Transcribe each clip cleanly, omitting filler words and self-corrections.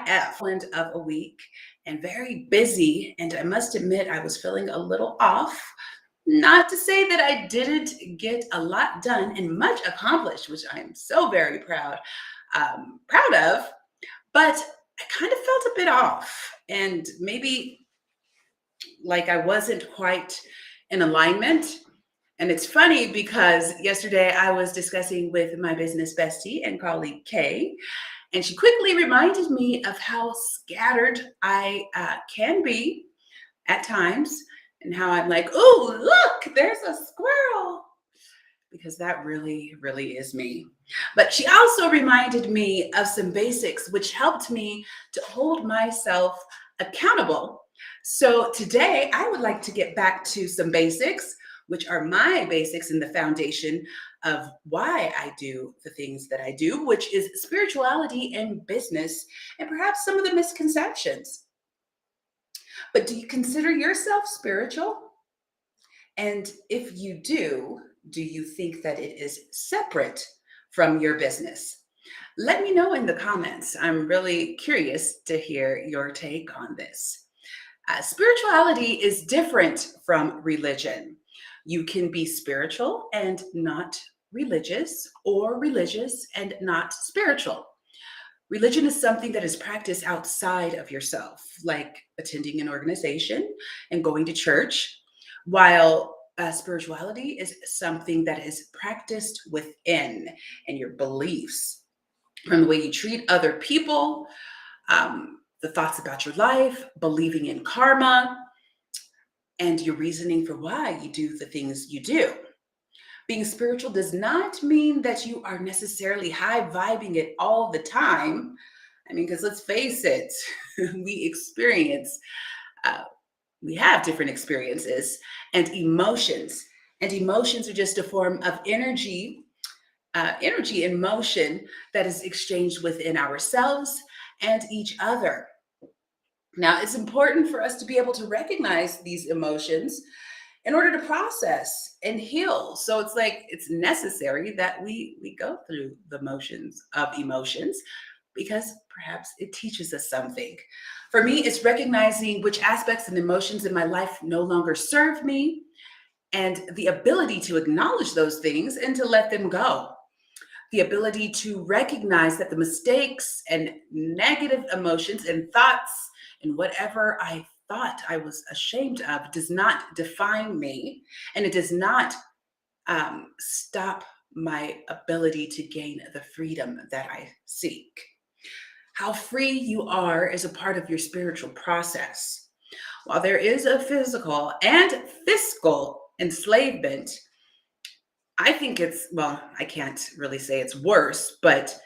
End of a week and very busy. And I must admit, I was feeling a little off. Not to say that I didn't get a lot done and much accomplished, which I am so very proud of. But I kind of felt a bit off, and maybe like I wasn't quite in alignment. And it's funny because yesterday I was discussing with my business bestie and colleague Kay, and she quickly reminded me of how scattered I can be at times, and how I'm like, oh, look, there's a squirrel, because that really, really is me. But she also reminded me of some basics, which helped me to hold myself accountable. So today, I would like to get back to some basics, which are my basics and the foundation of why I do the things that I do, which is spirituality and business, and perhaps some of the misconceptions. But do you consider yourself spiritual? And if you do you think that it is separate from your business? Let me know in the comments. I'm really curious to hear your take on this. Spirituality is different from religion. You can be spiritual and not religious, or religious and not spiritual. Religion is something that is practiced outside of yourself, like attending an organization and going to church, while spirituality is something that is practiced within, and your beliefs, from the way you treat other people, the thoughts about your life, believing in karma, and your reasoning for why you do the things you do. Being spiritual does not mean that you are necessarily high vibing it all the time. I mean, because let's face it, we experience, uh, we have different experiences and emotions. And emotions are just a form of energy in motion that is exchanged within ourselves and each other. Now, it's important for us to be able to recognize these emotions in order to process and heal. So it's like it's necessary that we go through the motions of emotions, because perhaps it teaches us something. For me, it's recognizing which aspects and emotions in my life no longer serve me, and the ability to acknowledge those things and to let them go. The ability to recognize that the mistakes and negative emotions and thoughts and whatever I thought I was ashamed of does not define me, and it does not stop my ability to gain the freedom that I seek. How free you are is a part of your spiritual process. While there is a physical and fiscal enslavement, I think well, I can't really say it's worse, but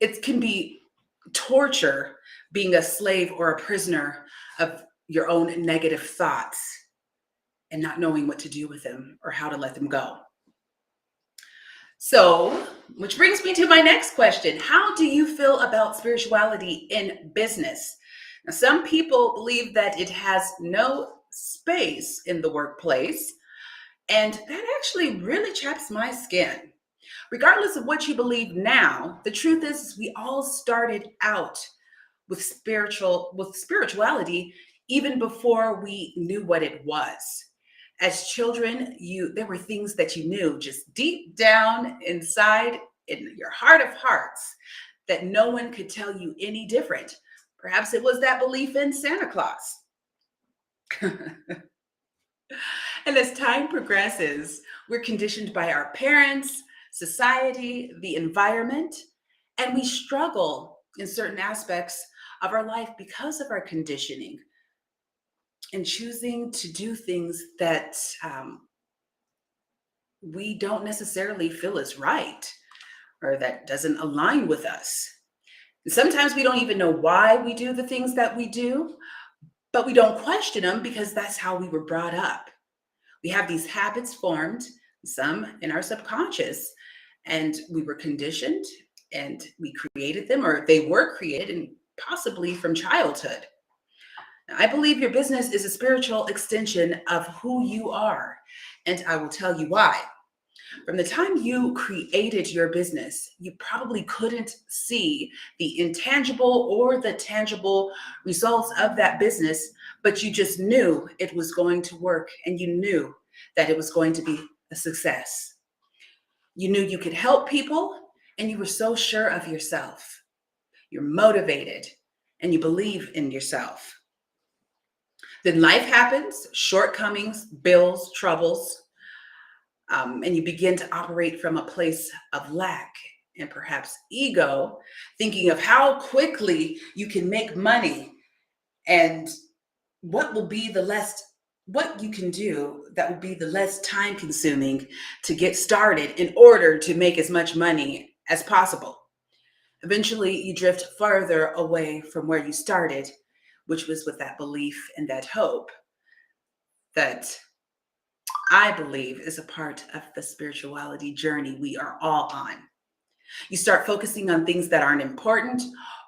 it can be torture being a slave or a prisoner of your own negative thoughts and not knowing what to do with them or how to let them go. So, which brings me to my next question. How do you feel about spirituality in business? Now, some people believe that it has no space in the workplace, and that actually really chaps my skin. Regardless of what you believe now, the truth is we all started out with spirituality even before we knew what it was. As children, there were things that you knew just deep down inside in your heart of hearts that no one could tell you any different. Perhaps it was that belief in Santa Claus. And as time progresses, we're conditioned by our parents, society, the environment, and we struggle in certain aspects of our life because of our conditioning, and choosing to do things that we don't necessarily feel is right, or that doesn't align with us. And sometimes we don't even know why we do the things that we do, but we don't question them because that's how we were brought up. We have these habits formed, some in our subconscious, and we were conditioned and we created them, or they were created, and possibly from childhood. Now, I believe your business is a spiritual extension of who you are, and I will tell you why. From the time you created your business, you probably couldn't see the intangible or the tangible results of that business, but you just knew it was going to work and you knew that it was going to be a success. You knew you could help people and you were so sure of yourself. You're motivated and you believe in yourself. Then life happens, shortcomings, bills, troubles, and you begin to operate from a place of lack and perhaps ego, thinking of how quickly you can make money and what will be the less what you can do that will be the less time consuming to get started in order to make as much money as possible. Eventually, you drift further away from where you started, which was with that belief and that hope that I believe is a part of the spirituality journey we are all on. You start focusing on things that aren't important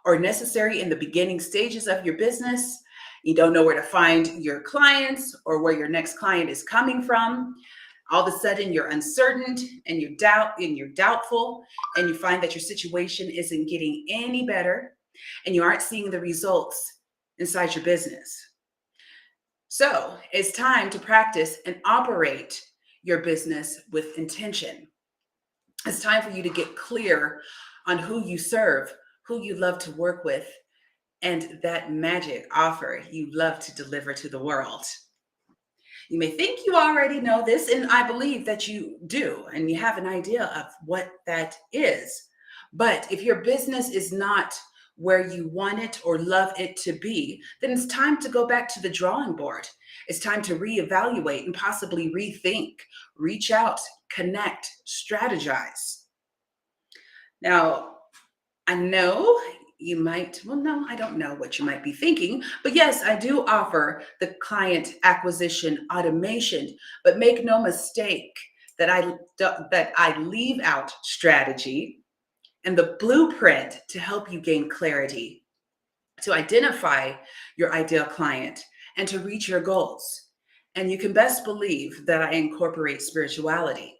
or necessary in the beginning stages of your business. You don't know where to find your clients or where your next client is coming from. All of a sudden you're uncertain and you're doubtful, and you find that your situation isn't getting any better and you aren't seeing the results inside your business. So it's time to practice and operate your business with intention. It's time for you to get clear on who you serve, who you love to work with, and that magic offer you love to deliver to the world. You may think you already know this, and I believe that you do, and you have an idea of what that is. But if your business is not where you want it or love it to be, then it's time to go back to the drawing board. It's time to reevaluate and possibly rethink, reach out, connect, strategize. Now, I know you might, well, no, I don't know what you might be thinking, but yes, I do offer the client acquisition automation, but make no mistake that I leave out strategy and the blueprint to help you gain clarity, to identify your ideal client and to reach your goals. And you can best believe that I incorporate spirituality.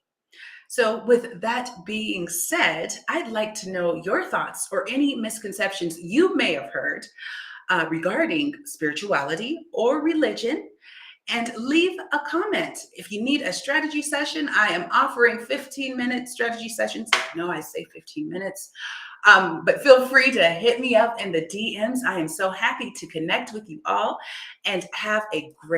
So, with that being said, I'd like to know your thoughts or any misconceptions you may have heard regarding spirituality or religion. And leave a comment. If you need a strategy session, I am offering 15-minute strategy sessions. No, I say 15 minutes. But feel free to hit me up in the DMs. I am so happy to connect with you all and have a great